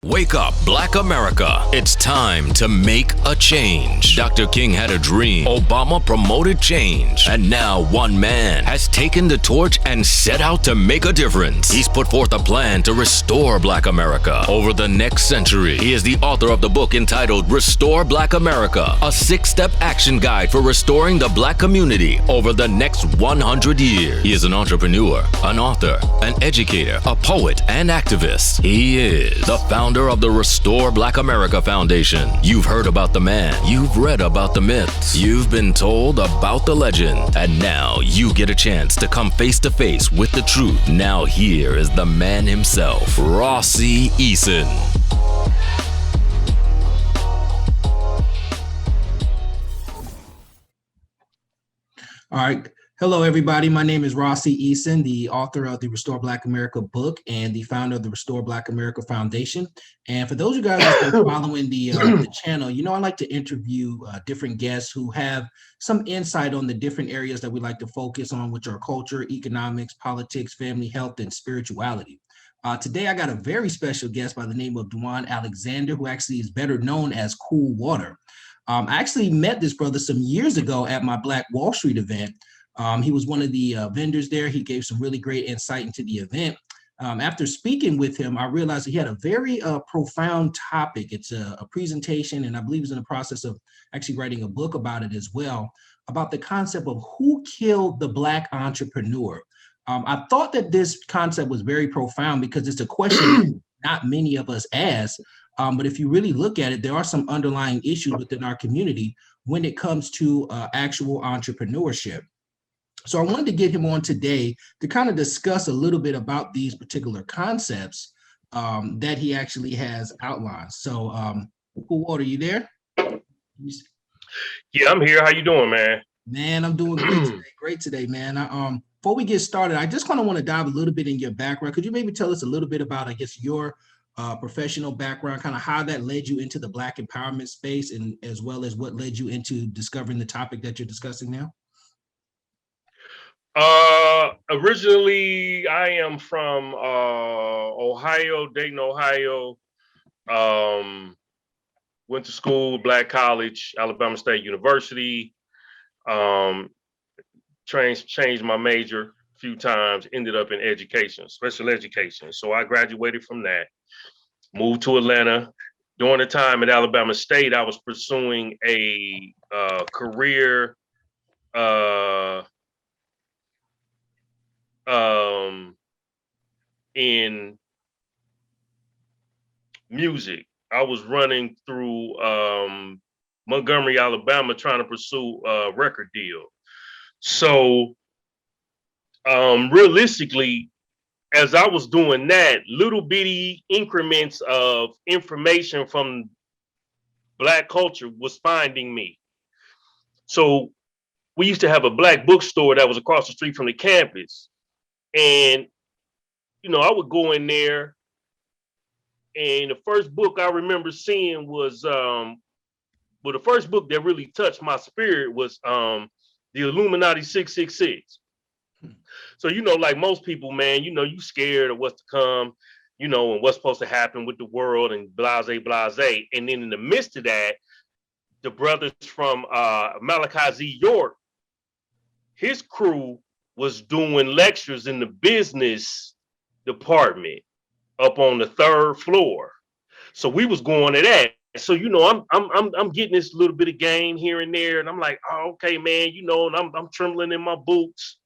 Wake up, Black America. It's time to make a change. Dr. King had a dream. Obama promoted change. And now one man has taken the torch and set out to make a difference. He's put forth a plan to restore Black America over the next century. He is the author of the book entitled Restore Black America, a 6-step action guide for restoring the Black community over the next 100 years. He is an entrepreneur, an author, an educator, a poet, and activist. He is the founder of the Restore Black America Foundation. You've heard about the man. You've read about the myths. You've been told about the legend. And now you get a chance to come face to face with the truth. Now here is the man himself, Rossi Eason. All right. Hello, everybody. My name is Rossi Eason, the author of the Restore Black America book and the founder of the Restore Black America Foundation. And for those of you guys who've been following the channel, you know, I like to interview different guests who have some insight on the different areas that we like to focus on, which are culture, economics, politics, family, health, and spirituality. Today, I got a very special guest by the name of Dwan Alexander, who actually is better known as Cool Water. I actually met this brother some years ago at my Black Wall Street event. He was one of the vendors there. He gave some really great insight into the event. After speaking with him, I realized he had a very profound topic. It's a presentation, and I believe he's in the process of actually writing a book about it as well, about the concept of who killed the Black entrepreneur. I thought that this concept was very profound because it's a question not many of us ask. But if you really look at it, there are some underlying issues within our community when it comes to actual entrepreneurship. So I wanted to get him on today to kind of discuss a little bit about these particular concepts that he actually has outlined. So, Cool Water, you there? Yeah, I'm here. How you doing, man? Man, I'm doing great today. Great today, man. Before we get started, I just kind of want to dive a little bit in your background. Could you maybe tell us a little bit about, I guess, your professional background, kind of how that led you into the Black empowerment space, and as well as what led you into discovering the topic that you're discussing now? Originally, I am from Ohio, Dayton, Ohio. Went to school, Black College, Alabama State University. Changed my major a few times, ended up in education, special education. So I graduated from that, moved to Atlanta. During the time at Alabama State, I was pursuing a career in music. I was running through Montgomery, Alabama, trying to pursue a record deal. So realistically, as I was doing that, little bitty increments of information from Black culture was finding me. So we used to have a Black bookstore that was across the street from the campus. And, you know, I would go in there, and the first book I remember seeing was, the first book that really touched my spirit was the Illuminati 666. So, you know, like most people, man, you know, you scared of what's to come, you know, and what's supposed to happen with the world and blase, blase. And then in the midst of that, the brothers from Malachi Z. York, his crew was doing lectures in the business department up on the 3rd floor. So we was going to that. So, you know, I'm getting this little bit of game here and there, and I'm like, oh, okay, man, you know, and I'm trembling in my boots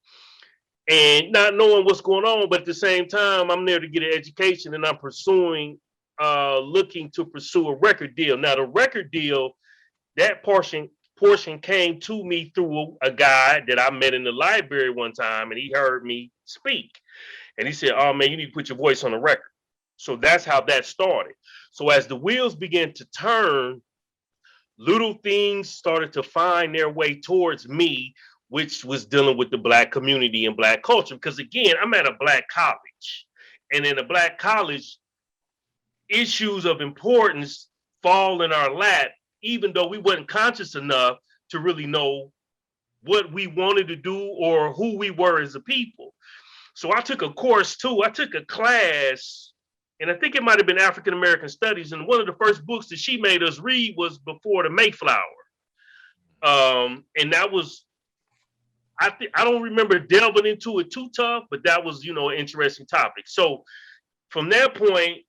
and not knowing what's going on. But at the same time, I'm there to get an education, and I'm looking to pursue a record deal. Now, the record deal, that portion came to me through a guy that I met in the library one time, and he heard me speak. And he said, oh, man, you need to put your voice on the record. So that's how that started. So as the wheels began to turn, little things started to find their way towards me, which was dealing with the Black community and Black culture. Because again, I'm at a Black college. And in a Black college, issues of importance fall in our lap, even though we weren't conscious enough to really know what we wanted to do or who we were as a people. So I took a course too. I took a class and I think it might have been African American Studies. And one of the first books that she made us read was Before the Mayflower. And that was, I don't remember delving into it too tough, but that was, an interesting topic. So from that point,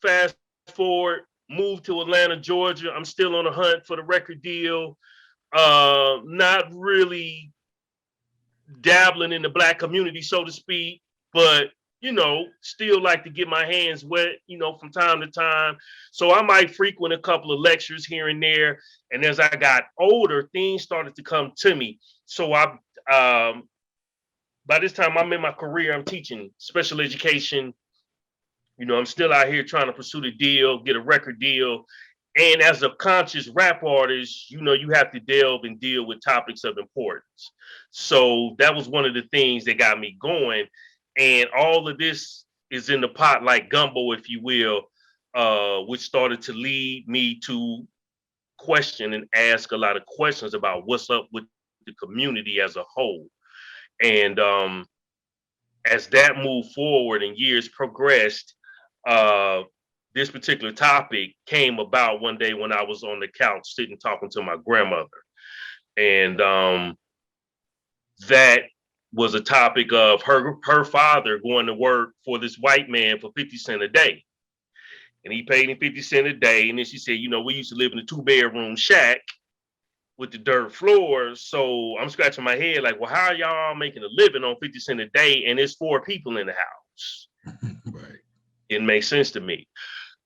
fast forward, moved to Atlanta, Georgia. I'm still on the hunt for the record deal. Not really dabbling in the Black community, so to speak, but still like to get my hands wet, from time to time. So I might frequent a couple of lectures here and there. And as I got older, things started to come to me. So by this time I'm in my career, I'm teaching special education. I'm still out here trying to pursue the deal, get a record deal. And as a conscious rap artist, you have to delve and deal with topics of importance. So that was one of the things that got me going. And all of this is in the pot like gumbo, if you will, which started to lead me to question and ask a lot of questions about what's up with the community as a whole. And as that moved forward and years progressed, this particular topic came about one day when I was on the couch sitting talking to my grandmother. And that was a topic of her father going to work for this white man for 50 cents a day. And he paid him 50 cents a day. And then she said, we used to live in a 2-bedroom shack with the dirt floors. So I'm scratching my head like, well, how are y'all making a living on 50 cents a day? And there's 4 people in the house. Right. It makes sense to me.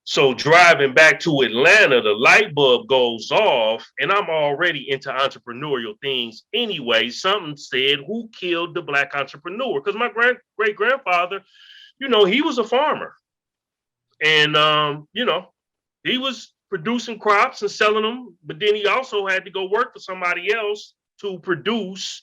So driving back to Atlanta, the light bulb goes off, and I'm already into entrepreneurial things anyway. Something said, who killed the Black entrepreneur? Because my great-grandfather, he was a farmer. And, he was producing crops and selling them, but then he also had to go work for somebody else to produce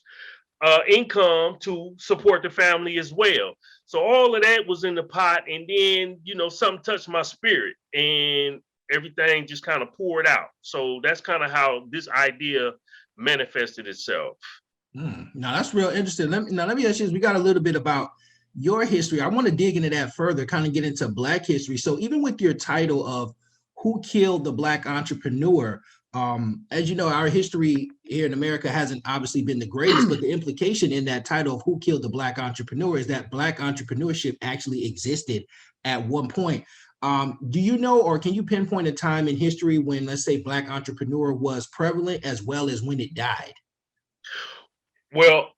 income to support the family as well. So all of that was in the pot, and then, something touched my spirit and everything just kind of poured out. So that's kind of how this idea manifested itself. Now that's real interesting. Let me ask you this. We got a little bit about your history. I want to dig into that further, kind of get into Black history. So even with your title of Who Killed the Black Entrepreneur, as you know, our history here in America hasn't obviously been the greatest, but the implication in that title of Who Killed the Black Entrepreneur is that Black entrepreneurship actually existed at one point. Do you know, or can you pinpoint a time in history when, let's say, Black entrepreneur was prevalent as well as when it died? Well,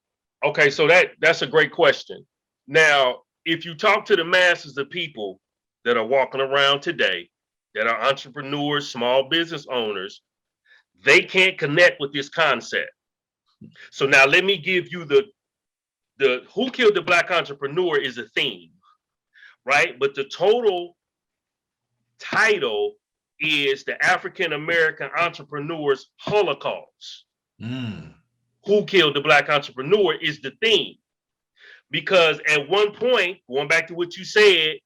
okay, so that's a great question. Now, if you talk to the masses of people that are walking around today, that are entrepreneurs, small business owners, they can't connect with this concept. So now let me give you the Who Killed the Black Entrepreneur is a theme, right? But the total title is the African American Entrepreneur's Holocaust. Who Killed the Black Entrepreneur is the theme. Because at one point, going back to what you said,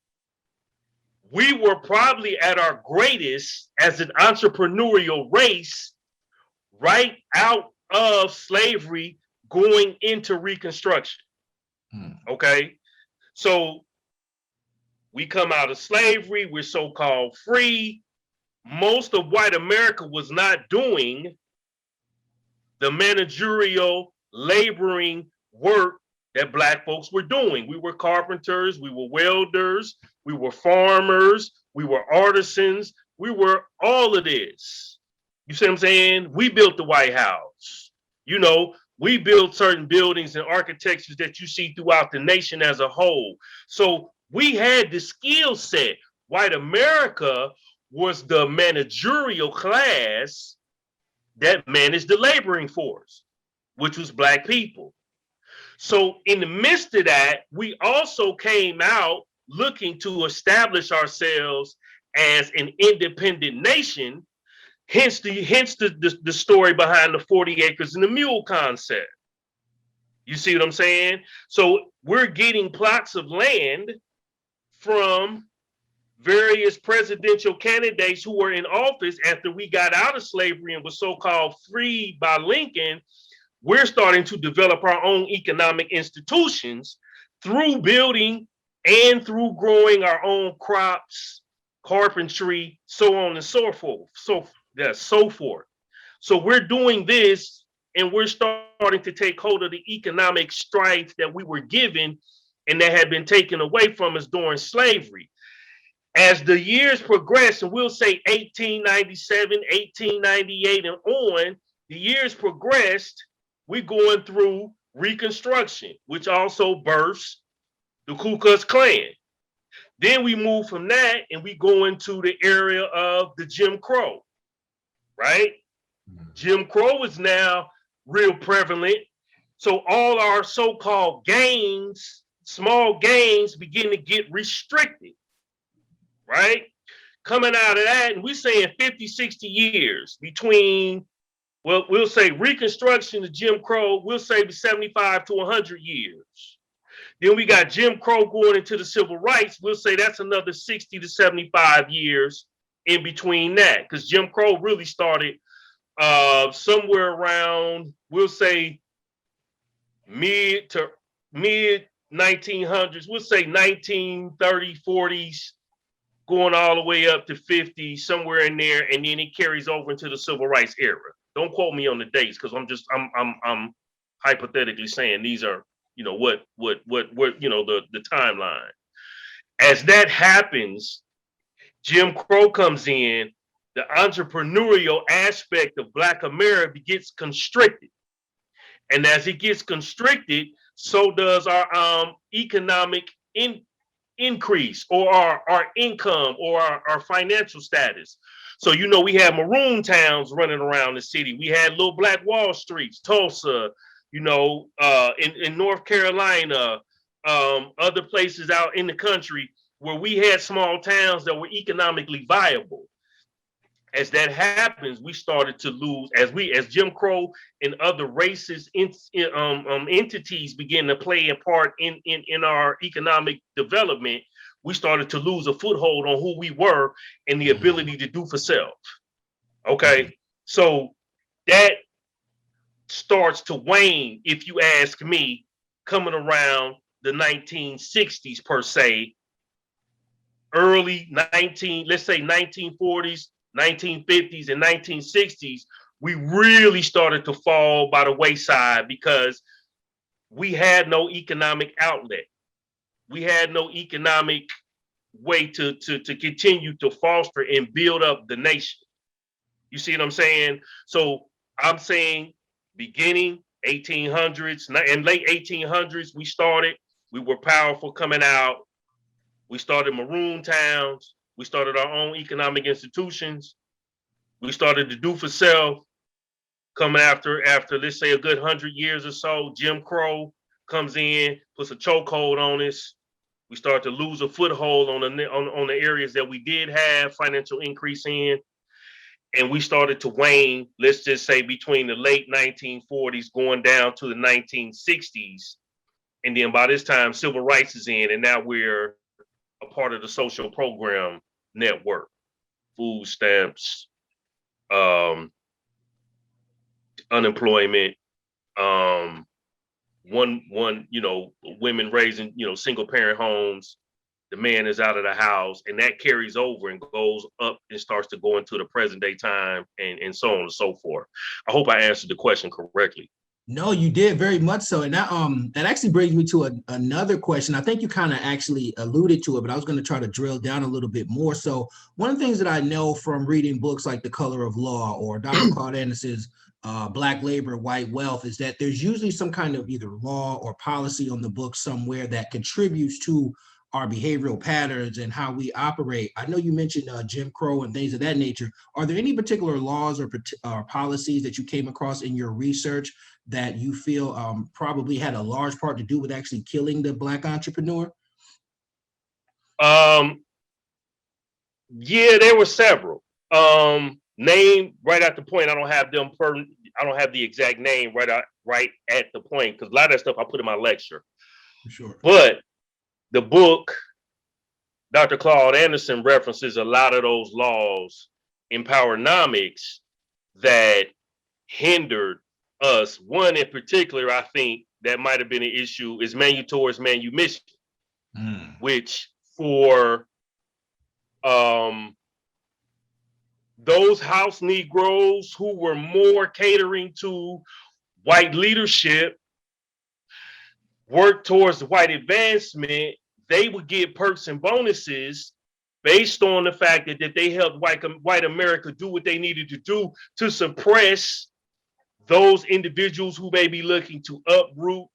we were probably at our greatest as an entrepreneurial race right out of slavery going into Reconstruction. Okay? So we come out of slavery, we're so-called free. Most of white America was not doing the managerial laboring work that Black folks were doing. We were carpenters, we were welders, we were farmers, we were artisans, we were all of this. You see what I'm saying? We built the White House. We built certain buildings and architectures that you see throughout the nation as a whole. So we had the skill set. White America was the managerial class that managed the laboring force, which was Black people. So in the midst of that, we also came out looking to establish ourselves as an independent nation, hence the story behind the 40 acres and the mule concept. You see what I'm saying? So we're getting plots of land from various presidential candidates who were in office after we got out of slavery and was so-called freed by Lincoln. We're starting to develop our own economic institutions through building and through growing our own crops, carpentry, so on and so forth. So forth. So we're doing this, and we're starting to take hold of the economic strife that we were given and that had been taken away from us during slavery. As the years progress, and we'll say 1897, 1898, and on, the years progressed, we're going through Reconstruction, which also births the Ku Klux Klan. Then we move from that and we go into the area of the Jim Crow, right? Jim Crow is now real prevalent. So all our so-called gains, small gains, begin to get restricted, right? Coming out of that, and we're saying 50, 60 years between, well, we'll say Reconstruction to Jim Crow, we'll say 75 to 100 years. Then we got Jim Crow going into the civil rights. We'll say that's another 60 to 75 years in between that, because Jim Crow really started somewhere around, we'll say mid 1900s, we'll say 1930s, 40s, going all the way up to 50, somewhere in there, and then it carries over into the civil rights era. Don't quote me on the dates, because I'm hypothetically saying these are, you know, what you know, the timeline. As that happens, Jim Crow comes in, the entrepreneurial aspect of Black America gets constricted. And as it gets constricted, so does our economic increase, or our income, or our financial status. So, you know, we had maroon towns running around the city. We had little Black Wall Streets, Tulsa, you know, in North Carolina, other places out in the country where we had small towns that were economically viable. As that happens, we started to lose, as Jim Crow and other racist entities begin to play a part in our economic development. We started to lose a foothold on who we were and the ability to do for self. Okay, so that starts to wane, if you ask me, coming around the 1960s per se, early let's say 1940s, 1950s, and 1960s. We really started to fall by the wayside because we had no economic outlet. We had no economic way to continue to foster and build up the nation. You see what I'm saying? So I'm saying beginning 1800s and late 1800s, we were powerful coming out. We started maroon towns. We started our own economic institutions. We started to do for self. Coming after let's say a good 100 years or so, Jim Crow comes in, puts a chokehold on us. We start to lose a foothold on the areas that we did have financial increase in. And we started to wane, let's just say between the late 1940s going down to the 1960s. And then by this time, civil rights is in, and now we're a part of the social program network, food stamps, unemployment, you know, women raising, you know, single parent homes. The man is out of the house, and that carries over and goes up and starts to go into the present day time, and so on and so forth. I hope I answered the question correctly. No, you did very much so. And that actually brings me to another question. I think you kind of actually alluded to it, but I was going to try to drill down a little bit more. So one of the things that I know from reading books like The Color of Law or Dr. Claude Anderson's Black Labor, White Wealth is that there's usually some kind of either law or policy on the book somewhere that contributes to our behavioral patterns and how we operate. I know you mentioned Jim Crow and things of that nature. Are there any particular laws or policies that you came across in your research that you feel probably had a large part to do with actually killing the Black entrepreneur? Yeah, there were several. Name right at the point. I don't have the exact name right at the point, because a lot of that stuff I put in my lecture. Sure. But the book, Dr. Claude Anderson references a lot of those laws in Powernomics that hindered us. One in particular, I think, that might have been an issue is manumission. which for those house Negroes who were more catering to white leadership, work towards white advancement, they would get perks and bonuses based on the fact that they helped white America do what they needed to do to suppress those individuals who may be looking to uproot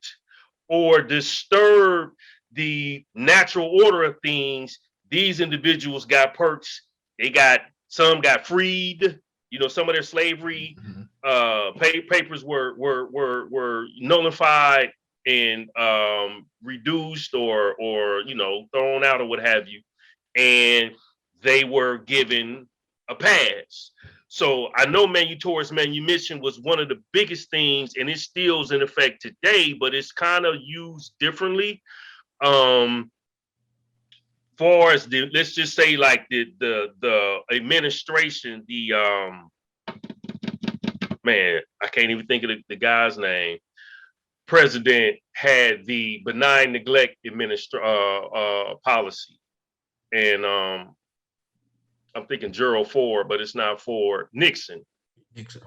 or disturb the natural order of things. These individuals got perks. Some got freed. You know, some of their slavery papers were nullified and reduced or thrown out or what have you, and they were given a pass. So I know towards manumission was one of the biggest things, and it still is in effect today, but it's kind of used differently. Far as let's just say like the administration, man, I can't even think of the guy's name. President had the benign neglect policy, and I'm thinking Gerald Ford, but it's not Ford. Nixon. Okay.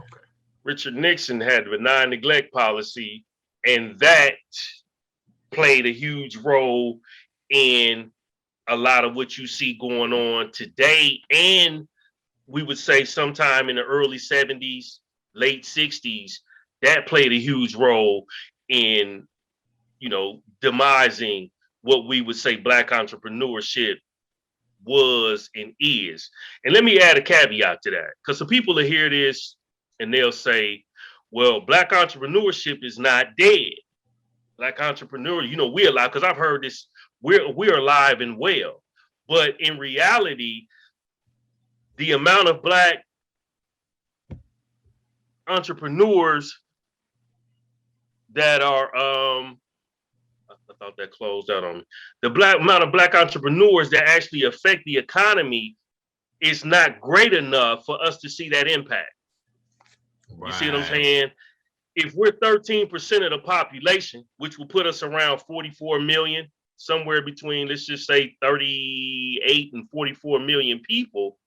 Richard Nixon had the benign neglect policy, and that played a huge role in a lot of what you see going on today. And we would say sometime in the early 70s, late 60s, that played a huge role in, demising what we would say Black entrepreneurship was and is. And let me add a caveat to that, because some people will hear this and they'll say, well, Black entrepreneurship is not dead. Black entrepreneur, we're alive, because I've heard this, we're alive and well. But in reality, the amount of Black entrepreneurs that are I thought that closed out on me. The amount of Black entrepreneurs that actually affect the economy is not great enough for us to see that impact. Right. You see what I'm saying? If we're 13% of the population, which will put us around 44 million, somewhere between, let's just say 38 and 44 million people,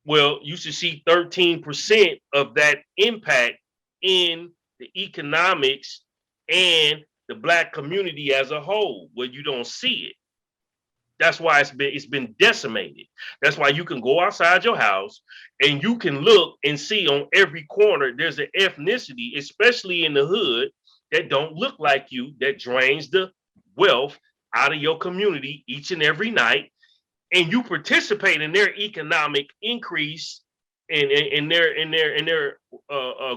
well, you should see 13% of that impact in the economics and the Black community as a whole, where you don't see it. That's why it's been decimated. That's why you can go outside your house and you can look and see on every corner there's an ethnicity, especially in the hood, that don't look like you, that drains the wealth out of your community each and every night, and you participate in their economic increase and in their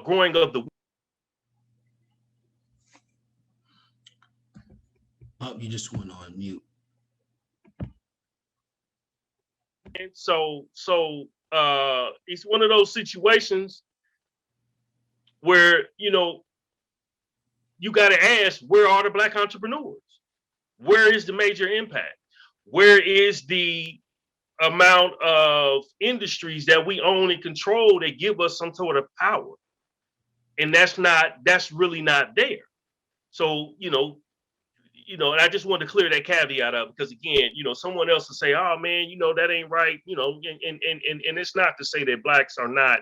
growing of the. Oh, you just went on mute. And so it's one of those situations where, you got to ask, where are the Black entrepreneurs? Where is the major impact? Where is the amount of industries that we own and control that give us some sort of power? And that's really not there. So, and I just wanted to clear that caveat up, because again, someone else will say, oh man, that ain't right, and it's not to say that Blacks are not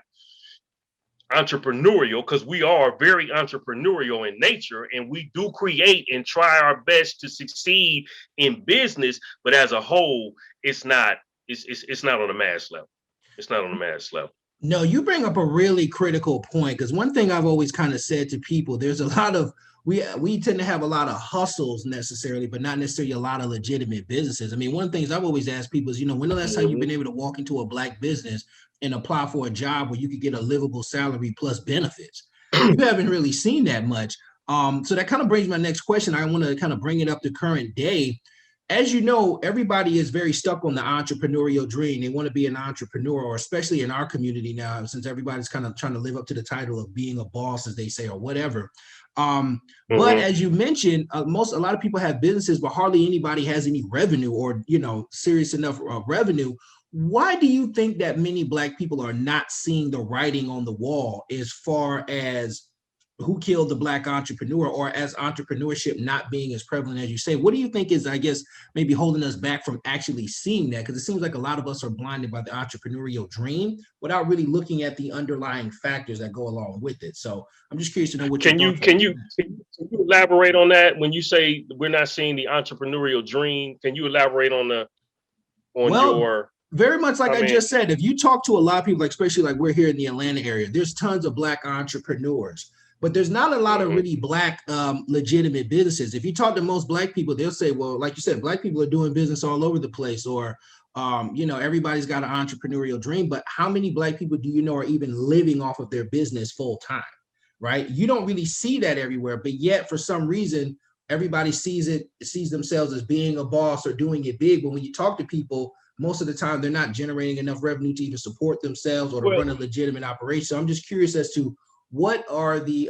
entrepreneurial, because we are very entrepreneurial in nature, and we do create and try our best to succeed in business, but as a whole, it's not on a mass level. It's not on a mass level. No, you bring up a really critical point, because one thing I've always kind of said to people, there's a lot of, we tend to have a lot of hustles necessarily, but not necessarily a lot of legitimate businesses. I mean, one of the things I've always asked people is, when the last time you've been able to walk into a Black business and apply for a job where you could get a livable salary plus benefits? You haven't really seen that much. So that kind of brings my next question. I want to kind of bring it up to current day. As you know, everybody is very stuck on the entrepreneurial dream. They want to be an entrepreneur, or especially in our community now, since everybody's kind of trying to live up to the title of being a boss, as they say, or whatever. But as you mentioned, a lot of people have businesses, but hardly anybody has any revenue or, serious enough revenue. Why do you think that many Black people are not seeing the writing on the wall as far as who killed the Black entrepreneur, or as entrepreneurship not being as prevalent as you say? What do you think is, I guess, maybe holding us back from actually seeing that? Because it seems like a lot of us are blinded by the entrepreneurial dream without really looking at the underlying factors that go along with it. So I'm just curious to know what can you elaborate on that? When you say we're not seeing the entrepreneurial dream, can you elaborate on your very much like I just said, if you talk to a lot of people, like especially like we're here in the Atlanta area, there's tons of Black entrepreneurs, but there's not a lot of really Black legitimate businesses. If you talk to most Black people, they'll say, well, like you said, Black people are doing business all over the place, or everybody's got an entrepreneurial dream, but how many Black people do you know are even living off of their business full time, right? You don't really see that everywhere, but yet for some reason, everybody sees themselves as being a boss or doing it big. But when you talk to people, most of the time they're not generating enough revenue to even support themselves or to run a legitimate operation. So I'm just curious as to what are the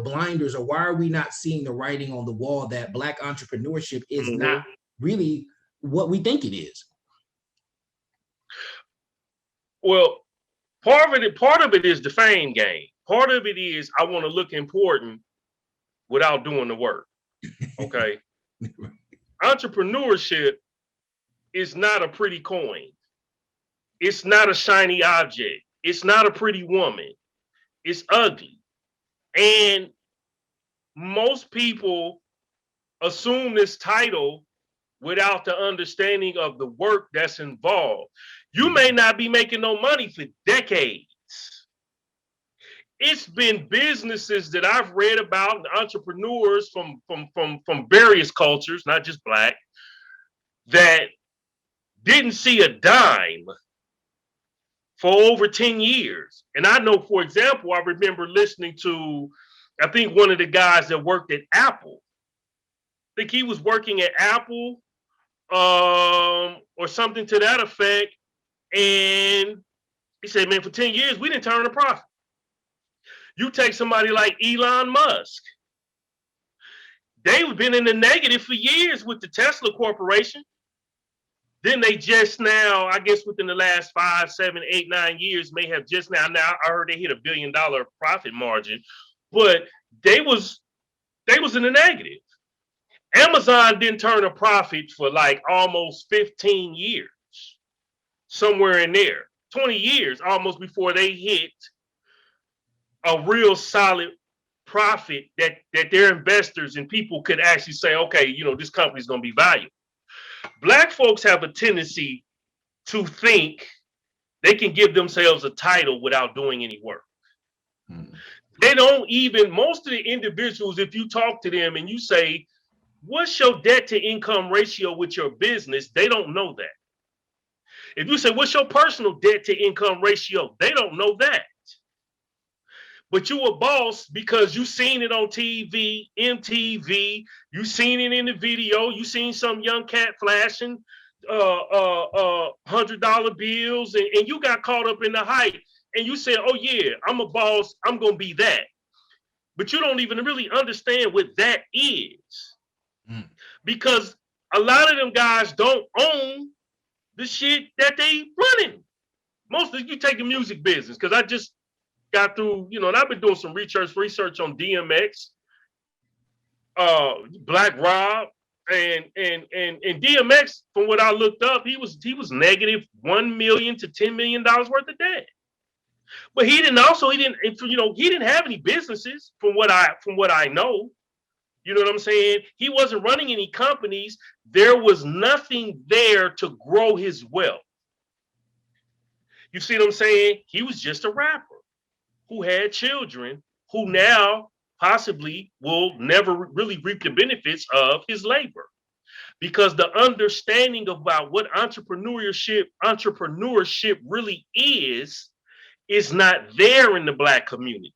blinders, or why are we not seeing the writing on the wall that Black entrepreneurship is not really what we think it is? Well, part of it is the fame game. Part of it is I want to look important without doing the work. Okay. Entrepreneurship is not a pretty coin. It's not a shiny object. It's not a pretty woman. It's ugly. And most people assume this title without the understanding of the work that's involved. You may not be making no money for decades. It's been businesses that I've read about, entrepreneurs from various cultures, not just Black, that didn't see a dime for over 10 years. And I know, for example, I remember listening to, I think one of the guys that worked at Apple. I think he was working at Apple or something to that effect. And he said, man, for 10 years, we didn't turn a profit. You take somebody like Elon Musk. They've been in the negative for years with the Tesla Corporation. Then they just now, I guess within the last 5, 7, 8, 9 years, may have just now I heard they hit $1 billion profit margin, but they was in the negative. Amazon didn't turn a profit for like almost 15 years, somewhere in there, 20 years almost before they hit a real solid profit that their investors and people could actually say, okay, this company's going to be valuable. Black folks have a tendency to think they can give themselves a title without doing any work. They don't even, most of the individuals, if you talk to them and you say, what's your debt to income ratio with your business? They don't know that. If you say, what's your personal debt to income ratio? They don't know that. But you a boss because you seen it on TV, MTV, you seen it in the video, you seen some young cat flashing $100 bills, and you got caught up in the hype, and you said, oh yeah, I'm a boss, I'm gonna be that. But you don't even really understand what that is. Because a lot of them guys don't own the shit that they running. Most of you take the music business, because I just got through, and I've been doing some research on DMX, Black Rob, and DMX. From what I looked up, he was negative $1 million to $10 million worth of debt. But he didn't have any businesses from what I know. You know what I'm saying? He wasn't running any companies. There was nothing there to grow his wealth. You see what I'm saying? He was just a rapper who had children who now possibly will never really reap the benefits of his labor, because the understanding about what entrepreneurship really is not there in the Black community.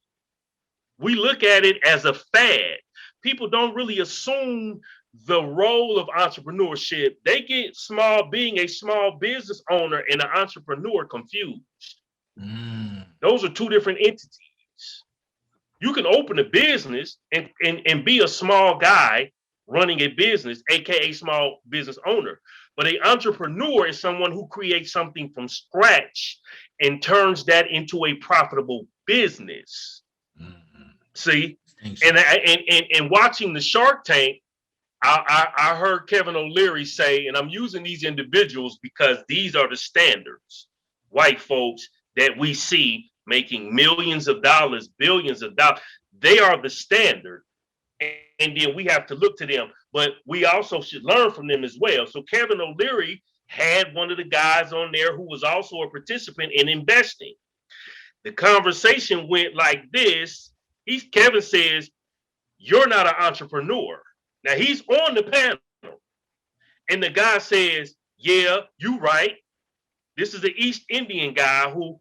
We look at it as a fad. People don't really assume the role of entrepreneurship. They get being a small business owner and an entrepreneur confused. Those are two different entities. You can open a business and be a small guy running a business, aka small business owner. But an entrepreneur is someone who creates something from scratch and turns that into a profitable business. See, and watching the Shark Tank, I heard Kevin O'Leary say, and I'm using these individuals because these are the standards, white folks that we see making millions of dollars, billions of dollars. They are the standard. And then we have to look to them, but we also should learn from them as well. So Kevin O'Leary had one of the guys on there who was also a participant in investing. The conversation went like this. Kevin says, "You're not an entrepreneur." Now he's on the panel, and the guy says, "Yeah, you right. This is an East Indian guy who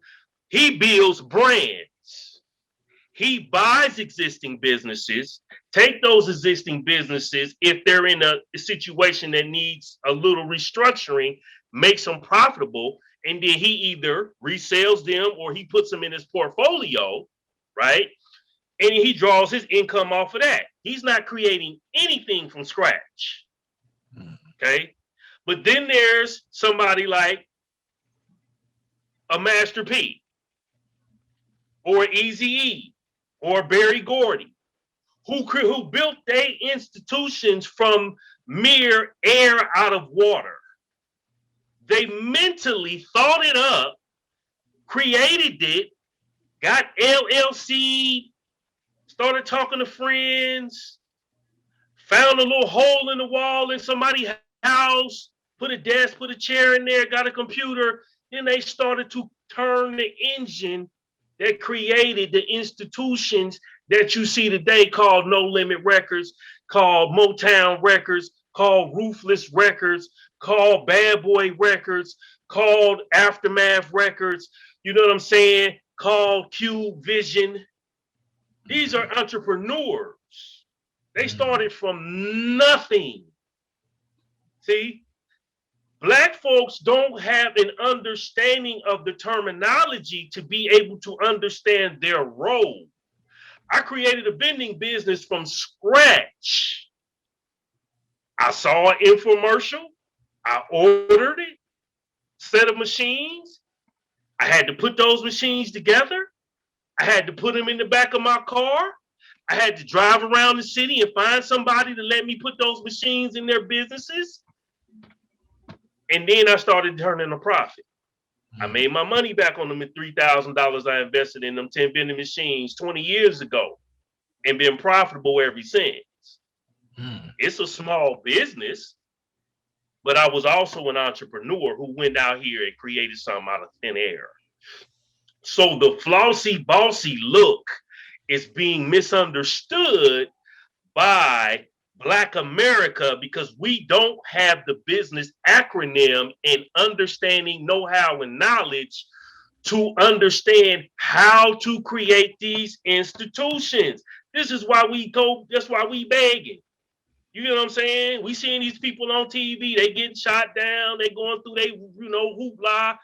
he builds brands. He buys existing businesses, take those existing businesses, if they're in a situation that needs a little restructuring, makes them profitable, and then he either resells them or he puts them in his portfolio, right? And he draws his income off of that. He's not creating anything from scratch, okay? But then there's somebody like a Master P or Eazy-E or Barry Gordy, who built their institutions from mere air out of water. They mentally thought it up, created it, got LLC, started talking to friends, found a little hole in the wall in somebody's house, put a desk, put a chair in there, got a computer. Then they started to turn the engine that created the institutions that you see today, called No Limit Records, called Motown Records, called Ruthless Records, called Bad Boy Records, called Aftermath Records, you know what I'm saying? Called Cube Vision. These are entrepreneurs. They started from nothing. See? Black folks don't have an understanding of the terminology to be able to understand their role. I created a vending business from scratch. I saw an infomercial. I ordered it, set of machines. I had to put those machines together. I had to put them in the back of my car. I had to drive around the city and find somebody to let me put those machines in their businesses. And then I started turning a profit. I made my money back on them at $3,000 I invested in them 10 vending machines 20 years ago and been profitable ever since. It's a small business, but I was also an entrepreneur who went out here and created something out of thin air. So the flossy, bossy look is being misunderstood by Black America because we don't have the business acronym and understanding, know-how, and knowledge to understand how to create these institutions. This is why we go, that's why we begging. You know what I'm saying? We seeing these people on TV, they getting shot down, they going through they, hoopla.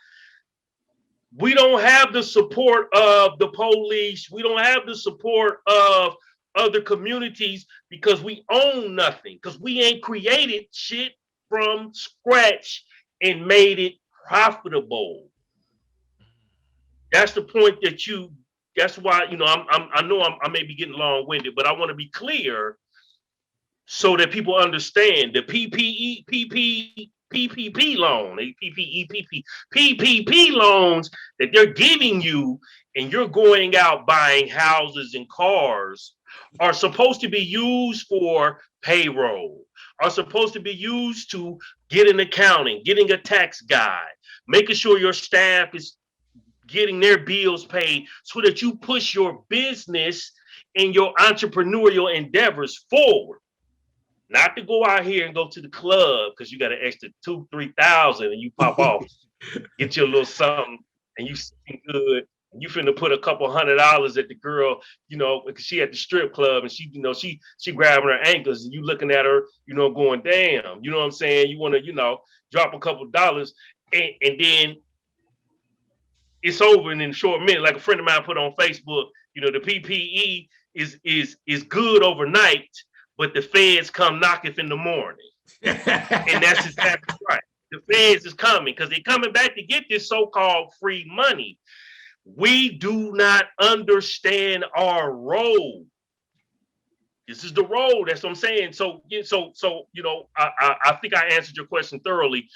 We don't have the support of the police. We don't have the support of other communities because we own nothing, because we ain't created shit from scratch and made it profitable. That's the point that's why, I know I may be getting long-winded, but I want to be clear so that people understand the PPP loan, PPP loans that they're giving you, and you're going out buying houses and cars, are supposed to be used for payroll, are supposed to be used to get an accounting, getting a tax guide, making sure your staff is getting their bills paid so that you push your business and your entrepreneurial endeavors forward. Not to go out here and go to the club because you got an extra $2,000-$3,000 and you pop off, get you a little something, and you sitting good. And you finna put a couple $100 at the girl, because she at the strip club and she grabbing her ankles and you looking at her, going, damn, you know what I'm saying? You want to, drop a couple dollars and then it's over in a short minute. Like a friend of mine put on Facebook, the PPE is good overnight, but the feds come knocking in the morning. And that's exactly right. The feds is coming because they're coming back to get this so-called free money. We do not understand our role. This is the road. That's what I'm saying. So I think I answered your question thoroughly,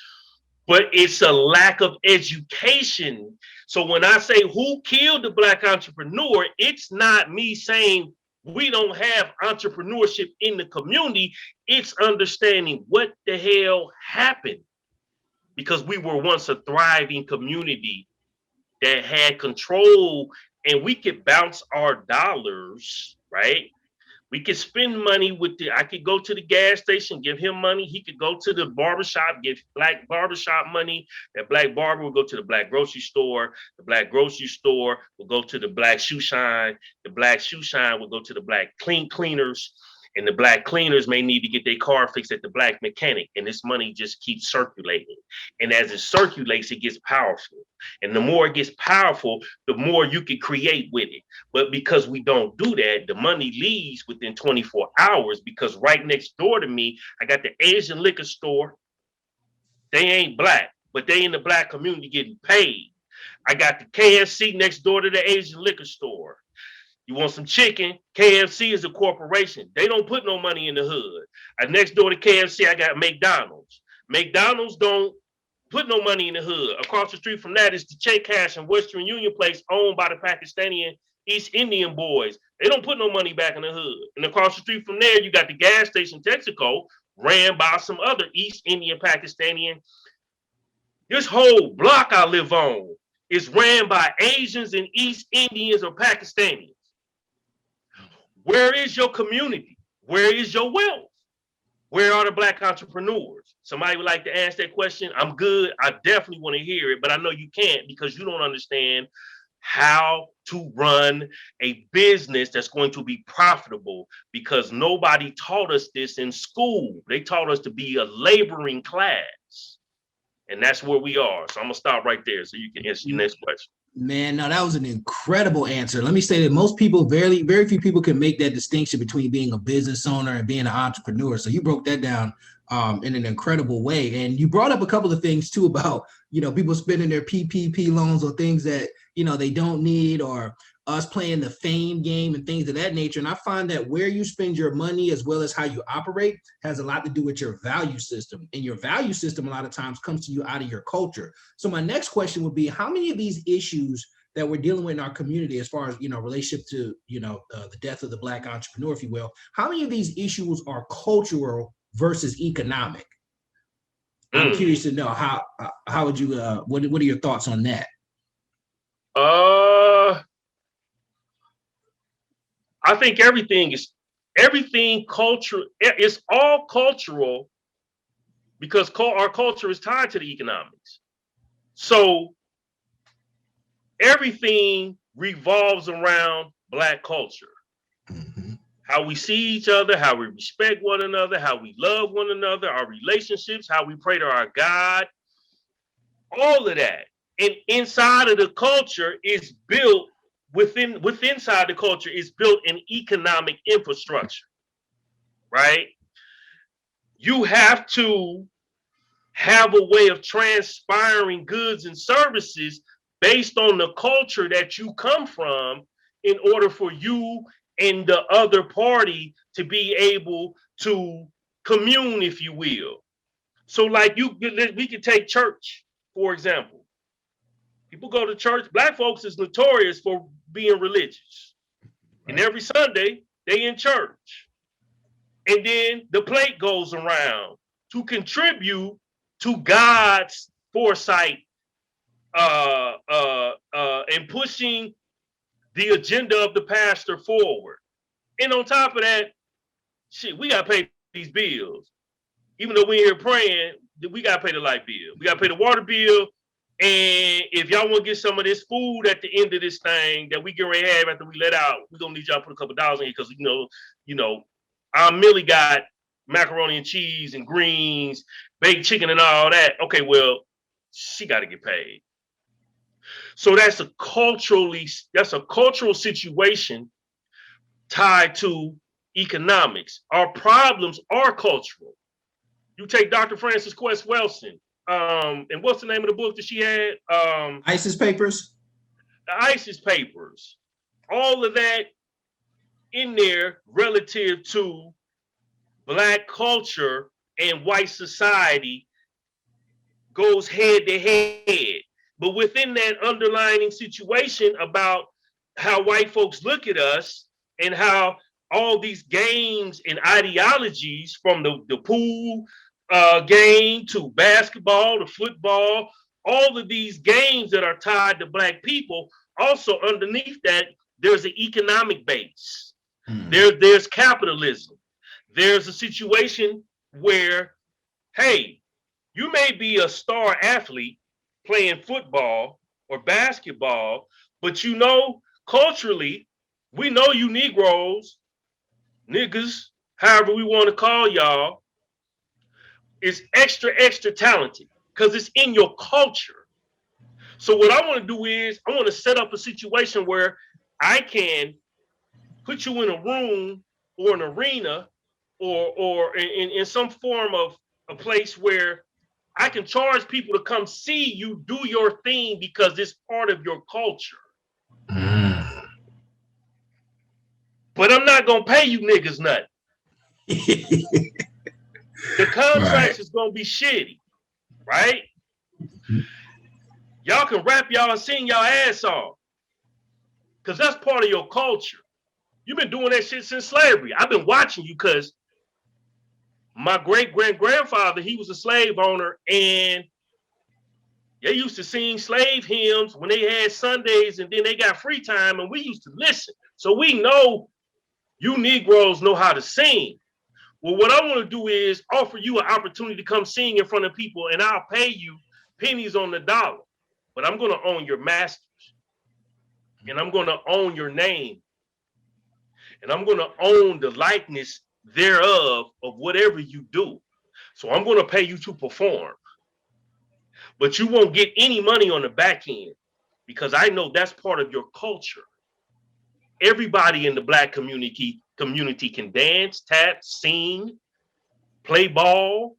but it's a lack of education. So when I say who killed the Black entrepreneur, it's not me saying we don't have entrepreneurship in the community. It's understanding what the hell happened, because we were once a thriving community that had control, and we could bounce our dollars, right? We could spend money I could go to the gas station, give him money. He could go to the barbershop, give black barbershop money. That black barber would go to the black grocery store. The black grocery store will go to the black shoe shine. The black shoe shine will go to the black cleaners. And the black cleaners may need to get their car fixed at the black mechanic. And this money just keeps circulating. And as it circulates, it gets powerful. And the more it gets powerful, the more you can create with it. But because we don't do that, the money leaves within 24 hours, because right next door to me, I got the Asian liquor store. They ain't black, but they in the black community getting paid. I got the KFC next door to the Asian liquor store. You want some chicken? KFC is a corporation. They don't put no money in the hood. Next door to KFC, I got McDonald's. McDonald's don't put no money in the hood. Across the street from that is the Che Cash and Western Union place owned by the Pakistani and East Indian boys. They don't put no money back in the hood. And across the street from there, you got the gas station Texaco, ran by some other East Indian Pakistani. This whole block I live on is ran by Asians and East Indians or Pakistanis. Where is your community? Where is your wealth? Where are the black entrepreneurs? Somebody would like to ask that question. I'm good. I definitely want to hear it, but I know you can't, because you don't understand how to run a business that's going to be profitable, because nobody taught us this in school. They taught us to be a laboring class. And that's where we are. So I'm going to stop right there so you can answer your next question. Man, no, that was an incredible answer. Let me say that most people, very few people can make that distinction between being a business owner and being an entrepreneur. So you broke that down in an incredible way. And you brought up a couple of things too about, people spending their PPP loans on things that, they don't need, or us playing the fame game and things of that nature. And I find that where you spend your money as well as how you operate has a lot to do with your value system. And your value system a lot of times comes to you out of your culture. So my next question would be, how many of these issues that we're dealing with in our community, as far as, relationship to, the death of the Black entrepreneur, if you will, how many of these issues are cultural versus economic? I'm curious to know how would you, what are your thoughts on that? I think everything culture. It's all cultural, because our culture is tied to the economics. So everything revolves around Black culture. Mm-hmm. How we see each other, how we respect one another, how we love one another, our relationships, how we pray to our God, all of that. And inside of the culture is built, inside the culture is built an economic infrastructure, right? You have to have a way of transpiring goods and services based on the culture that you come from, in order for you and the other party to be able to commune, if you will. So like we could take church, for example. People go to church. Black folks is notorious for being religious. Right. And every Sunday, they in church. And then the plate goes around to contribute to God's foresight and pushing the agenda of the pastor forward. And on top of that, shit, we got to pay these bills. Even though we're here praying, we got to pay the light bill. We got to pay the water bill. And if y'all want to get some of this food at the end of this thing that we get ready to have after we let out, we're going to need y'all to put a couple dollars in here, because, our Millie got macaroni and cheese and greens, baked chicken and all that. Okay, well, she got to get paid. So that's a cultural situation tied to economics. Our problems are cultural. You take Dr. Frances Quest Wilson, and what's the name of the book that she had? ISIS Papers. The ISIS Papers. All of that in there relative to Black culture and white society goes head to head. But within that underlying situation about how white folks look at us and how all these games and ideologies from the pool game to basketball to football, all of these games that are tied to Black people, also underneath that, there's an economic base. There's capitalism. There's a situation where, hey, you may be a star athlete playing football or basketball, but you know, culturally, we know you Negroes, niggas, however we want to call y'all, is extra talented because it's in your culture. So what I want to do is I want to set up a situation where I can put you in a room or an arena or in some form of a place where I can charge people to come see you do your thing because it's part of your culture. But I'm not going to pay you niggas nothing. The contracts is going to be shitty, right? Y'all can rap y'all and sing y'all ass off because that's part of your culture. You've been doing that shit since slavery. I've been watching you because my great-grandfather, he was a slave owner, and they used to sing slave hymns when they had Sundays, and then they got free time, and we used to listen. So we know you Negroes know how to sing. Well, what I want to do is offer you an opportunity to come sing in front of people, and I'll pay you pennies on the dollar. But I'm going to own your masters, and I'm going to own your name, and I'm going to own the likeness thereof of whatever you do. So I'm going to pay you to perform. But you won't get any money on the back end because I know that's part of your culture. Everybody in the Black community can dance, tap, sing, play ball,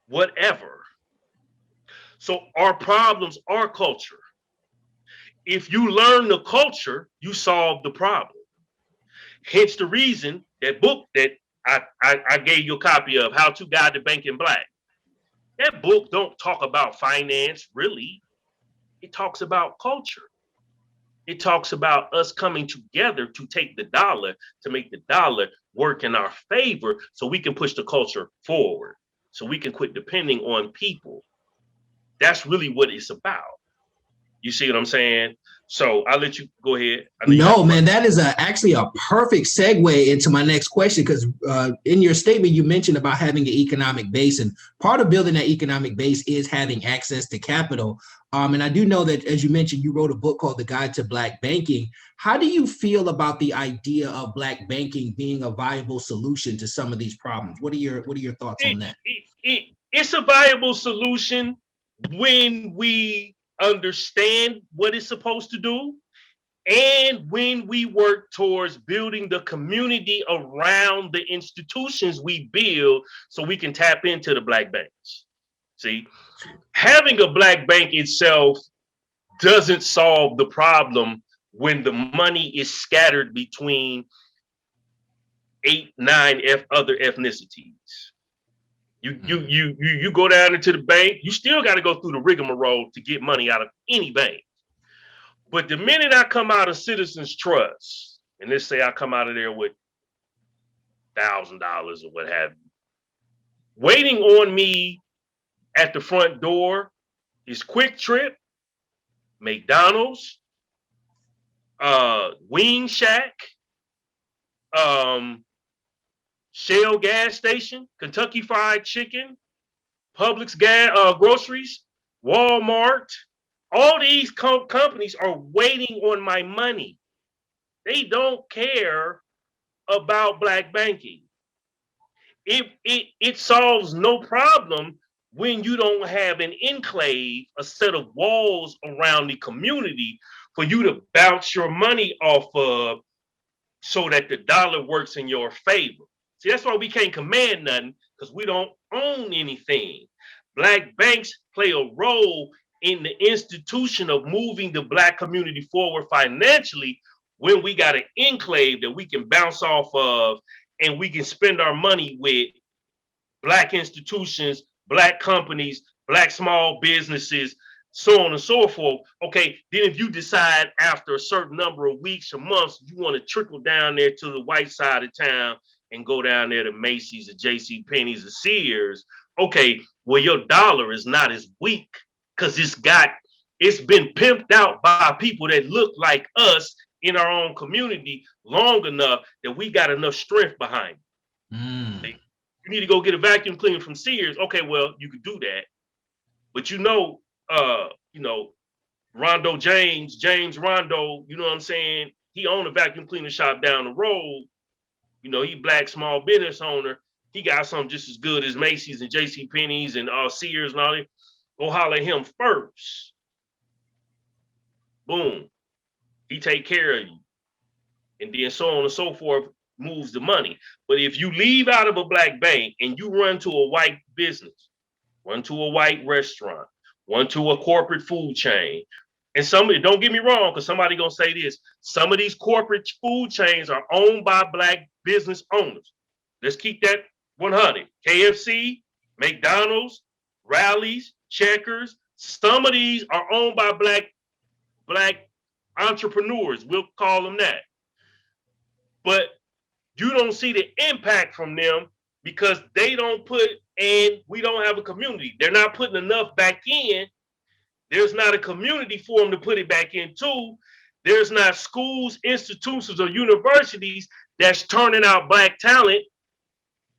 whatever. So our problems are culture. If you learn the culture, you solve the problem. Hence the reason that book that I gave you a copy of, How to Guide the Banking Black. That book don't talk about finance, really. It talks about culture. It talks about us coming together to take the dollar, to make the dollar work in our favor so we can push the culture forward, so we can quit depending on people. That's really what it's about. You see what I'm saying? So I'll let you go ahead. No, man, that is actually a perfect segue into my next question, because in your statement, you mentioned about having an economic base, and part of building that economic base is having access to capital. And I do know that, as you mentioned, you wrote a book called The Guide to Black Banking. How do you feel about the idea of Black banking being a viable solution to some of these problems? What are your thoughts on that? It's a viable solution when we understand what it's supposed to do, and when we work towards building the community around the institutions we build so we can tap into the Black banks. See, having a Black bank itself doesn't solve the problem when the money is scattered between 8, 9 other ethnicities. You go down into the bank, you still got to go through the rigmarole to get money out of any bank. But the minute I come out of Citizens Trust, and let's say I come out of there with $1,000 or what have you, waiting on me at the front door is Quick Trip, McDonald's, Wing Shack, Shell gas station, Kentucky Fried Chicken, Publix groceries, Walmart. All these companies are waiting on my money. They don't care about Black banking. It solves no problem when you don't have an enclave, a set of walls around the community for you to bounce your money off of so that the dollar works in your favor. See, that's why we can't command nothing, because we don't own anything. Black banks play a role in the institution of moving the Black community forward financially when we got an enclave that we can bounce off of and we can spend our money with Black institutions, Black companies, Black small businesses, so on and so forth. Okay, then if you decide after a certain number of weeks or months, you want to trickle down there to the white side of town and go down there to Macy's or J.C. Penney's or Sears, okay, well, your dollar is not as weak because it's been pimped out by people that look like us in our own community long enough that we got enough strength behind it. Mm. You need to go get a vacuum cleaner from Sears. Okay, well, you could do that. But James Rondo, you know what I'm saying? He owned a vacuum cleaner shop down the road. He Black small business owner. He got something just as good as Macy's and J.C. Penney's and Sears and all that. Go holler at him first. Boom. He take care of you. And then so on and so forth moves the money. But if you leave out of a Black bank and you run to a white business, run to a white restaurant, run to a corporate food chain, and somebody, don't get me wrong, because somebody gonna say this, some of these corporate food chains are owned by Black business owners. Let's keep that 100. KFC, McDonald's, Rallies, Checkers, some of these are owned by Black entrepreneurs. We'll call them that. But you don't see the impact from them because they don't put, and we don't have a community. They're not putting enough back in. There's not a community for them to put it back into. There's not schools, institutions, or universities that's turning out Black talent,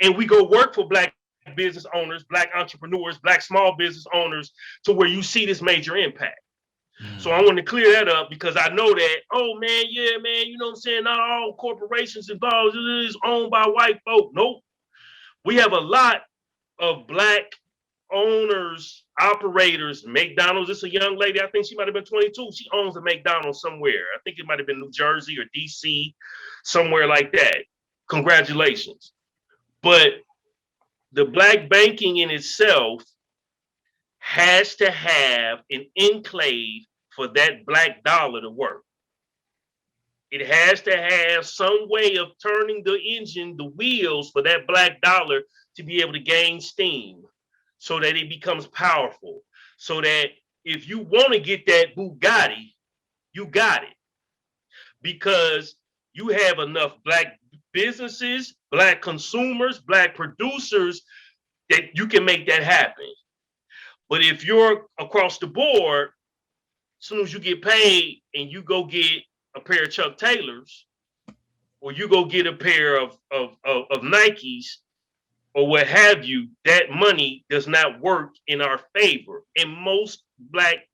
and we go work for Black business owners, Black entrepreneurs, Black small business owners, to where you see this major impact. So I want to clear that up because I know that, oh man, yeah, man, you know what I'm saying? Not all corporations involved is owned by white folk. Nope. We have a lot of Black owners, operators. McDonald's, it's a young lady, I think she might have been 22. She owns a McDonald's somewhere. I think it might have been New Jersey or DC, somewhere like that. Congratulations. But the Black banking in itself has to have an enclave for that Black dollar to work. It has to have some way of turning the engine, the wheels for that Black dollar to be able to gain steam so that it becomes powerful. So that if you want to get that Bugatti, you got it. Because you have enough Black businesses, Black consumers, Black producers that you can make that happen. But if you're across the board, as soon as you get paid and you go get a pair of Chuck Taylors, or you go get a pair of Nikes, or what have you, that money does not work in our favor. And most Black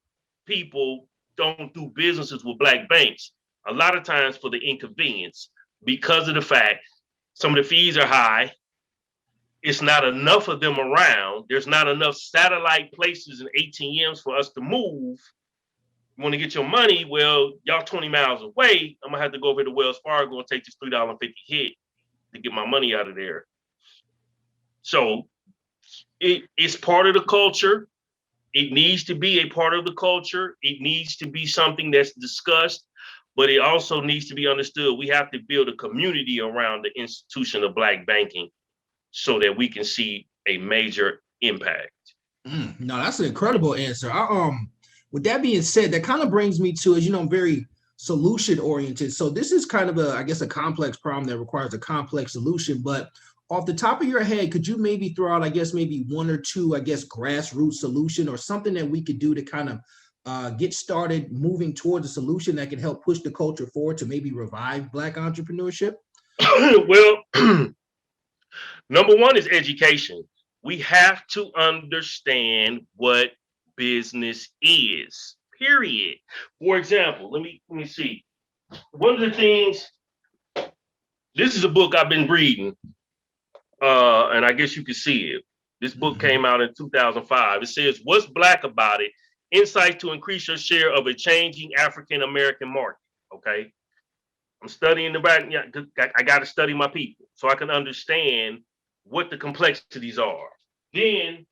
people don't do businesses with Black banks, a lot of times for the inconvenience, because of the fact some of the fees are high. It's not enough of them around. There's not enough satellite places and ATMs for us to move. You want to get your money? Well, y'all 20 miles away. I'm going to have to go over to Wells Fargo and take this $3.50 hit to get my money out of there. So it's part of the culture. It needs to be a part of the culture. It needs to be something that's discussed, but it also needs to be understood. We have to build a community around the institution of Black banking so that we can see a major impact. No, that's an incredible answer. With that being said, that kind of brings me to, as you know, I'm very solution oriented. So this is kind of a complex problem that requires a complex solution. But off the top of your head, could you maybe throw out, maybe one or two, grassroots solution or something that we could do to kind of get started moving towards a solution that can help push the culture forward to maybe revive Black entrepreneurship? Well, number one is education. We have to understand what business is, period. For example, let me see. One of the things, this is a book I've been reading, and I guess you can see it. This book came out in 2005. It says, "What's Black About It? Insights to Increase Your Share of a Changing African-American Market." Okay. I'm studying I got to study my people so I can understand what the complexities are. Then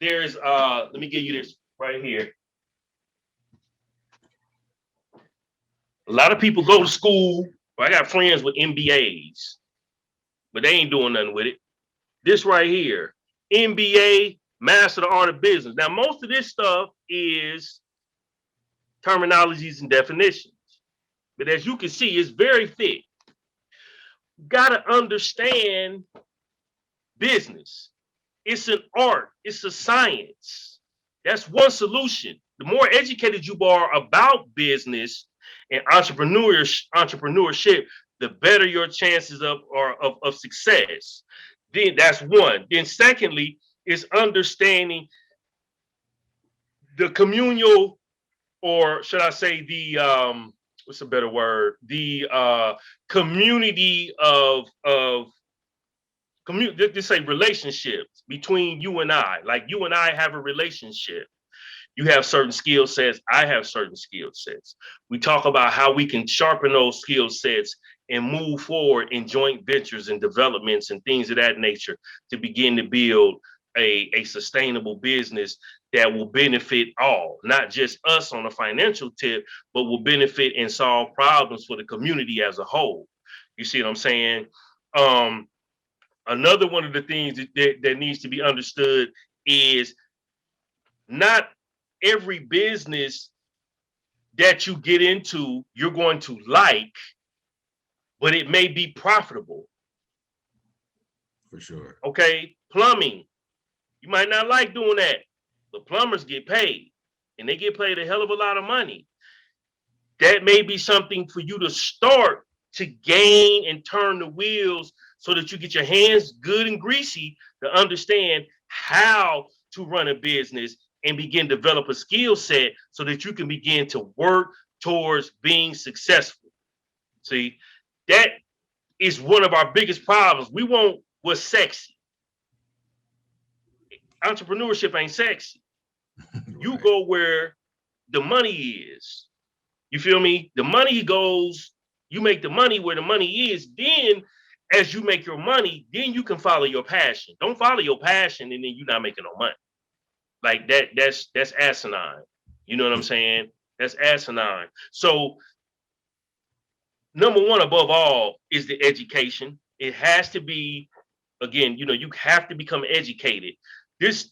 there's, let me give you this right here. A lot of people go to school. Well, I got friends with MBAs, but they ain't doing nothing with it. This right here, MBA, Master of the Art of Business. Now, most of this stuff is terminologies and definitions, but as you can see, it's very thick. You gotta understand business. It's an art. It's a science. That's one solution. The more educated you are about business and entrepreneurship, the better your chances of success. Then that's one. Then secondly is understanding the communal, or should I say what's a better word? The community of let's say relationships between you and I. Like you and I have a relationship. You have certain skill sets. I have certain skill sets. We talk about how we can sharpen those skill sets and move forward in joint ventures and developments and things of that nature to begin to build a sustainable business that will benefit all, not just us on a financial tip, but will benefit and solve problems for the community as a whole. You see what I'm saying? Another one of the things that needs to be understood is not every business that you get into, you're going to like, but it may be profitable. For sure. Okay. Plumbing. You might not like doing that, but plumbers get paid and they get paid a hell of a lot of money. That may be something for you to start to gain and turn the wheels so that you get your hands good and greasy to understand how to run a business and begin to develop a skill set so that you can begin to work towards being successful. See, that is one of our biggest problems. We want what's sexy. Entrepreneurship ain't sexy. Right. You go where the money is. You feel me? The money goes, you make the money where the money is. Then as you make your money, then you can follow your passion. Don't follow your passion and then you're not making no money. Like that's asinine. You know what I'm saying? That's asinine. So number one above all is the education. It has to be, again, you have to become educated. This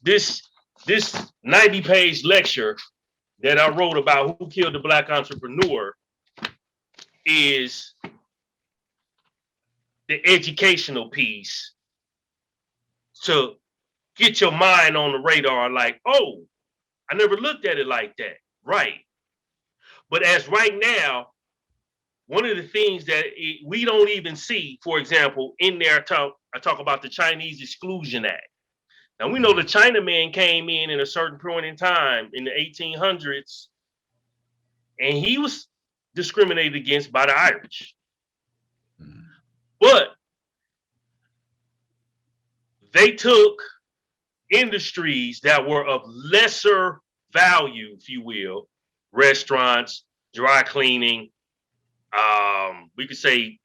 90-page lecture that I wrote about who killed the Black entrepreneur is the educational piece to get your mind on the radar, like, oh, I never looked at it like that. Right. But as right now, one of the things that we don't even see, for example, in there, I talk about the Chinese Exclusion Act. Now, we know the Chinaman came in a certain point in time in the 1800s, and he was discriminated against by the Irish. But they took industries that were of lesser value, if you will, restaurants, dry cleaning, we could say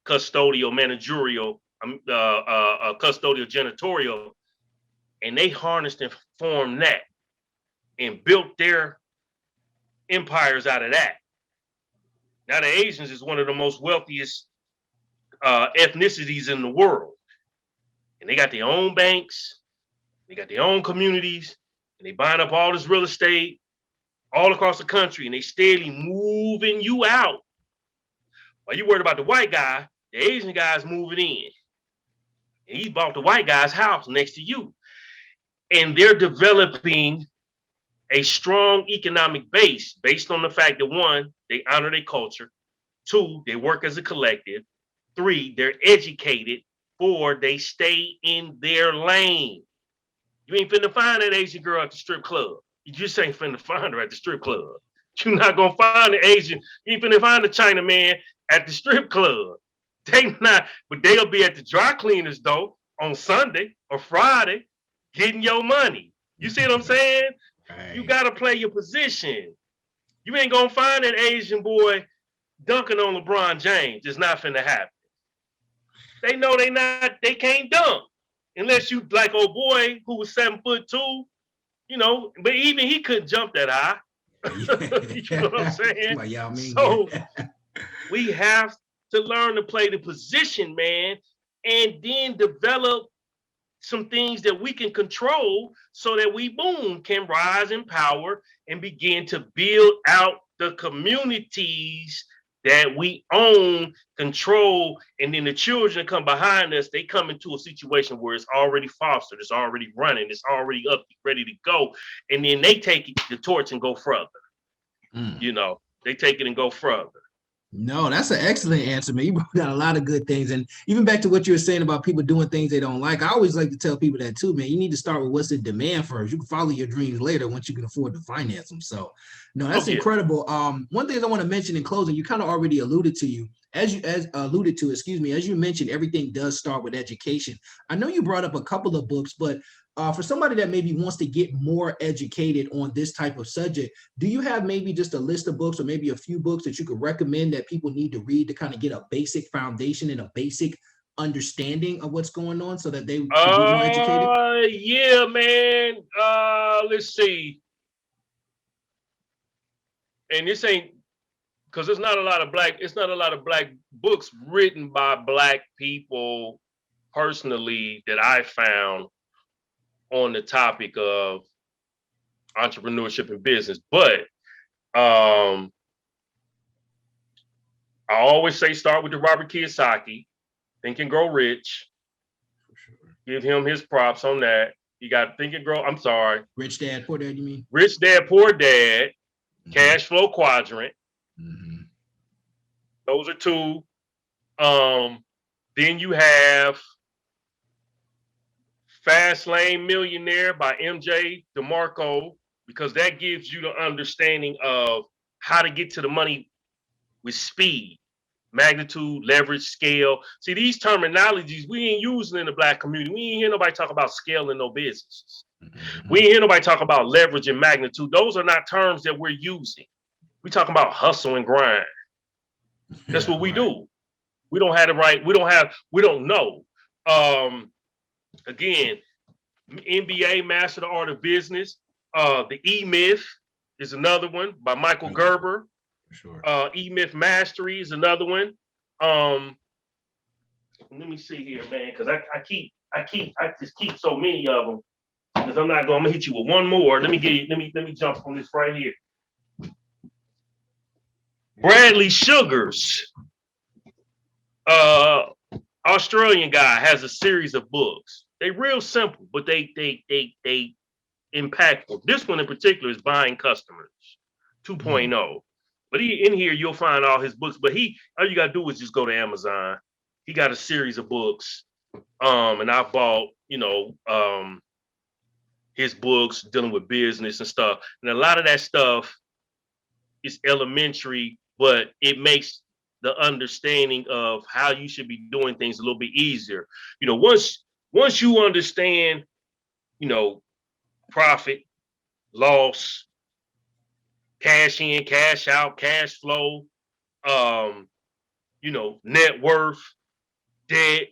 custodial, managerial, custodial, janitorial, and they harnessed and formed that and built their empires out of that. Now the Asians is one of the most wealthiest ethnicities in the world. And they got their own banks, they got their own communities, and they buying up all this real estate all across the country, and they steadily moving you out. While you worried about the white guy, the Asian guy's moving in. And he bought the white guy's house next to you. And they're developing a strong economic base based on the fact that, one, they honor their culture. Two, they work as a collective. Three, they're educated. Four, they stay in their lane. You ain't finna find that Asian girl at the strip club. You just ain't finna find her at the strip club. You're not gonna find the Asian. You ain't finna find the Chinaman at the strip club. They not, but they'll be at the dry cleaners though on Sunday or Friday, getting your money. You see what I'm saying? Right. You gotta play your position. You ain't gonna find that Asian boy dunking on LeBron James. It's not finna happen. They know they can't dunk unless you like old boy who was 7'2", but even he couldn't jump that high. You know what I'm saying? Well, yeah, I mean, So yeah. we have to learn to play the position, man, and then develop some things that we can control so that we, boom, can rise in power and begin to build out the communities that we own, control, and then the children that come behind us, they come into a situation where it's already fostered, it's already running, it's already up, ready to go, and then they take the torch and go further. You know, they take it and go further. No, that's an excellent answer, man. You brought out a lot of good things. And even back to what you were saying about people doing things they don't like, I always like to tell people that too, man. You need to start with what's in demand first. You can follow your dreams later once you can afford to finance them. So, no, that's incredible. One thing I want to mention in closing, you kind of already alluded to, as you mentioned, everything does start with education. I know you brought up a couple of books, but for somebody that maybe wants to get more educated on this type of subject, do you have maybe just a list of books or maybe a few books that you could recommend that people need to read to kind of get a basic foundation and a basic understanding of what's going on so that they can get more educated? Yeah, man. Let's see. And this ain't because it's not a lot of black books written by black people personally that I found on the topic of entrepreneurship and business. But I always say start with the Robert Kiyosaki, Think and Grow Rich. For sure. Give him his props on that. You got Think and Grow. I'm sorry. Rich Dad, Poor Dad, you mean? Rich Dad, Poor Dad, Cash Flow Quadrant. Those are two. Then you have Fast Lane Millionaire by MJ DeMarco, because that gives you the understanding of how to get to the money with speed, magnitude, leverage, scale. See, these terminologies we ain't using in the black community. We ain't hear nobody talk about scaling no businesses. We ain't hear nobody talk about leverage and magnitude. Those are not terms that we're using. We talking about hustle and grind. That's what we do. We don't have it right. We don't know. Again, MBA, Master the Art of Business. The E-Myth is another one by Michael Gerber. Sure. E-Myth Mastery is another one. Let me see here, man, because I just keep so many of them. Because I'm gonna hit you with one more. Let me jump on this right here. Bradley Sugars, Australian guy, has a series of books. They real simple, but they impactful. This one in particular is Buying Customers 2.0. But in here you'll find all his books. But all you gotta do is just go to Amazon. He got a series of books. And I bought, his books dealing with business and stuff. And a lot of that stuff is elementary, but it makes the understanding of how you should be doing things a little bit easier. Once you understand, profit, loss, cash in, cash out, cash flow, net worth, debt,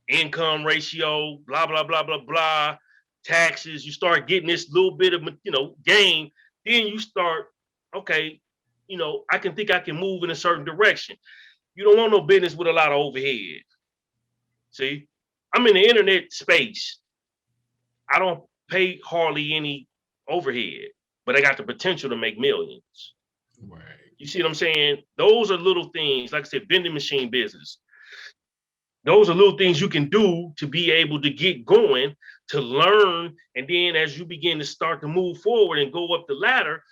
income ratio, blah, blah, blah, blah, blah, taxes, you start getting this little bit of, gain, then you start, okay, I can move in a certain direction. You don't want no business with a lot of overhead. See, I'm in the internet space. I don't pay hardly any overhead, but I got the potential to make millions. Right. You see what I'm saying? Those are little things, like I said, vending machine business. Those are little things you can do to be able to get going, to learn. And then as you begin to start to move forward and go up the ladder,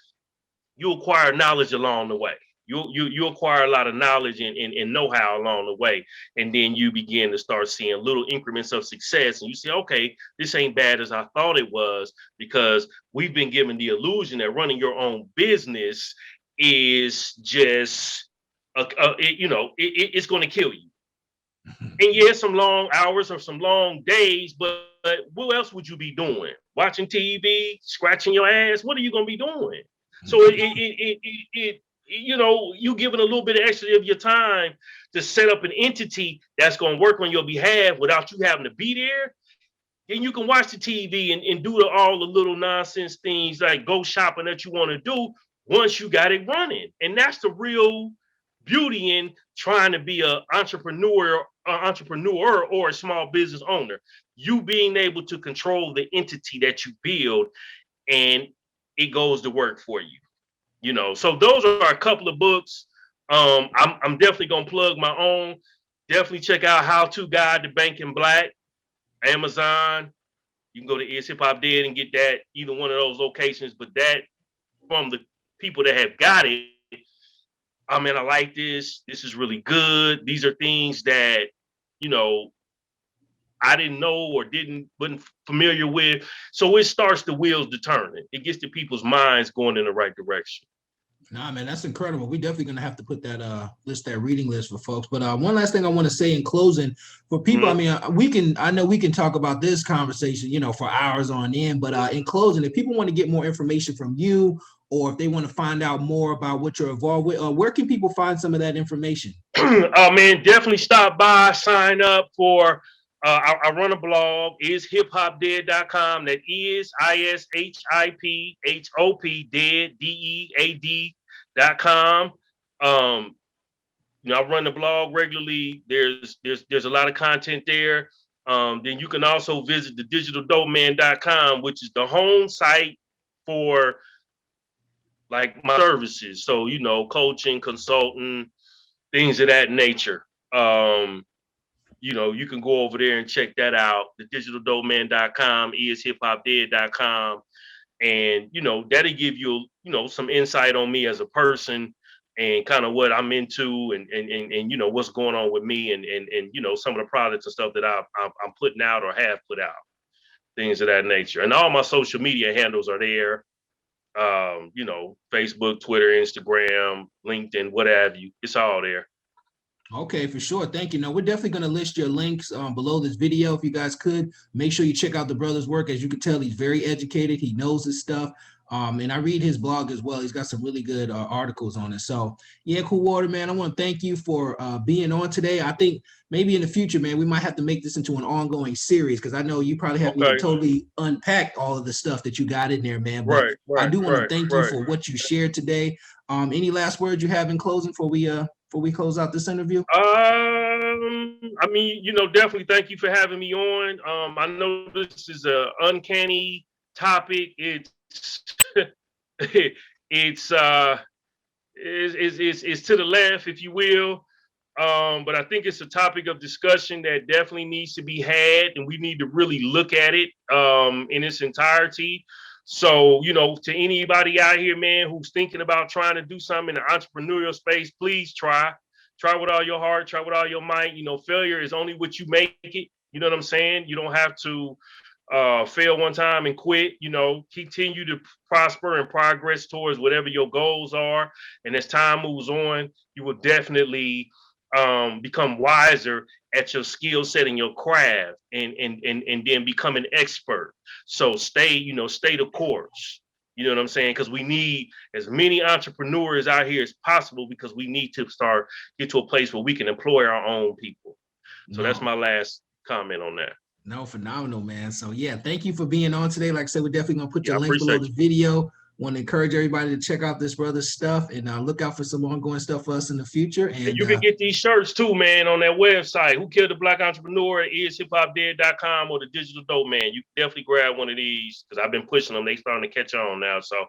you acquire knowledge along the way. You acquire a lot of knowledge and know-how along the way. And then you begin to start seeing little increments of success. And you say, okay, this ain't bad as I thought it was, because we've been given the illusion that running your own business is just, it's going to kill you. And yeah, some long hours or some long days, but what else would you be doing? Watching TV, scratching your ass? What are you going to be doing? So you giving a little bit of extra of your time to set up an entity that's going to work on your behalf without you having to be there. Then you can watch the TV and do all the little nonsense things like go shopping that you want to do, once you got it running. And that's the real beauty in trying to be an entrepreneur or a small business owner. You being able to control the entity that you build, and it goes to work for you. You know, so those are a couple of books. I'm definitely gonna plug my own. Definitely check out How to Guide to Banking Black, Amazon. You can go to Is Hip Hop Dead and get that, either one of those locations. But that from the people that have got it, I mean, I like this. This is really good. These are things that, you know, I didn't know or wasn't familiar with. So it starts the wheels to turn. It gets the people's minds going in the right direction. Nah, man, that's incredible. We definitely gonna have to put that that reading list for folks. But one last thing I want to say in closing for people. Mm-hmm. I mean, I know we can talk about this conversation, you know, for hours on end. But in closing, if people want to get more information from you, or if they want to find out more about what you're involved with, where can people find some of that information? Man, definitely stop by, sign up for. I run a blog, ishiphopdead.com. That is ISHIPHOP dead, DEAD.com. You know, I run the blog regularly. There's a lot of content there. Then you can also visit the digitaldopeman.com, which is the home site for like my services. So, you know, coaching, consulting, things of that nature. You know, you can go over there and check that out. The digitaldopeman.com, ishiphopdead.com. And, you know, that'll give you, you know, some insight on me as a person and kind of what I'm into and you know, what's going on with me and you know, some of the products and stuff that I'm putting out or have put out, things of that nature. And all my social media handles are there. You know, Facebook, Twitter, Instagram, LinkedIn, what have you. It's all there. Okay, for sure. Thank you. Now, we're definitely going to list your links below this video. If you guys could, make sure you check out the brother's work. As you can tell, he's very educated. He knows his stuff. And I read his blog as well. He's got some really good articles on it. So, yeah, Cool Water, man, I want to thank you for being on today. I think maybe in the future, man, we might have to make this into an ongoing series because I know you probably haven't even totally unpacked all of the stuff that you got in there, man. But I do want to thank you for what you shared today. Any last words you have in closing before we close out this interview? I mean, you know, definitely thank you for having me on. I know this is an uncanny topic. It's it's to the left, if you will. But I think it's a topic of discussion that definitely needs to be had, and we need to really look at it in its entirety. So, you know, to anybody out here, man, who's thinking about trying to do something in the entrepreneurial space, please try with all your heart, try with all your might. You know, failure is only what you make it. You know what I'm saying? You don't have to fail one time and quit. You know, continue to prosper and progress towards whatever your goals are. And as time moves on, you will definitely become wiser at your skill set and your craft and then become an expert. So stay the course. You know what I'm saying? Because we need as many entrepreneurs out here as possible because we need to get to a place where we can employ our own people. So that's my last comment on that. No, phenomenal, man. So yeah, thank you for being on today. Like I said, we're definitely gonna put your link below the video. Want to encourage everybody to check out this brother's stuff and look out for some ongoing stuff for us in the future. And you can get these shirts too, man, on that website. Who Killed the Black Entrepreneur? IsHipHopDead.com or the Digital Dope Man. You can definitely grab one of these because I've been pushing them. They starting to catch on now. So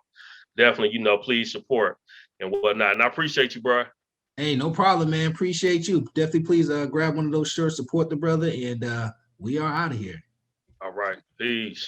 definitely, you know, please support and whatnot. And I appreciate you, bro. Hey, no problem, man. Appreciate you. Definitely please grab one of those shirts, support the brother, and we are out of here. All right. Peace.